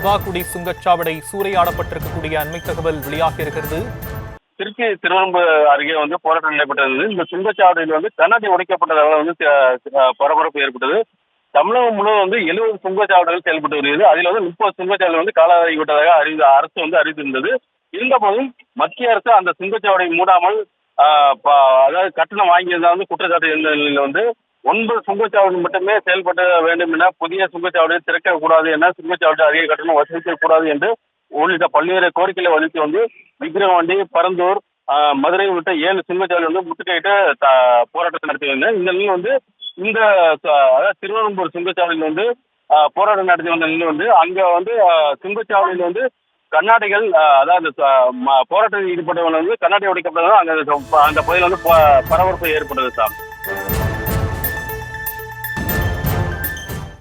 துவாக்குடி சுங்கச்சாவடி சூறையாடப்பட்டிருக்கக்கூடிய அண்மை தகவல் வெளியாக இருக்கிறது. திருச்சி திருவனந்தபுரம் அருகே போராட்டம் நடைபெற்றது. இந்த சுங்கச்சாவடியில் கண்ணாடி உடைக்கப்பட்டதால் பரபரப்பு ஏற்பட்டது. தமிழகம் முழுவதும் 70 சுங்கச்சாவடிகள் செயல்பட்டு வருகிறது. அதில் 30 சுங்கச்சாவடிகள் காலாவதிவிட்டதாக அரசு அறிவித்திருந்தது. இருந்த போதும் மத்திய அரசு அந்த சுங்கச்சாவடி மூடாமல் அதாவது கட்டணம் வாங்கியிருந்தா குற்றச்சாட்டு இருந்த நிலையில் 9 சுங்கச்சாவடி மட்டுமே செயல்பட வேண்டும் என, புதிய சுங்கச்சாவடியை திறக்கக்கூடாது என, சுங்கச்சாவடி அதிக கட்டணம் வசூலிக்க கூடாது என்று உள்ளிட்ட பல்வேறு கோரிக்கைகளை வலித்து விக்கிரவாண்டி, பரந்தூர், மதுரை உள்ளிட்ட 7 சுங்கச்சாவடி முற்றுகையிட்டு போராட்டம் நடத்தி வந்தேன். இந்த நிலையில் இந்த திருவனந்தபுரம் சுங்கச்சாவடியில் போராட்டம் நடத்தி வந்த நிலையில் அங்க சுங்கச்சாவடியில் கண்ணாடிகள், அதாவது போராட்டத்தில் ஈடுபட்டவர்கள் கண்ணாடி உடைக்கப்பட்டதால் அந்த பகுதியில் பரபரப்பு ஏற்பட்டது சார்.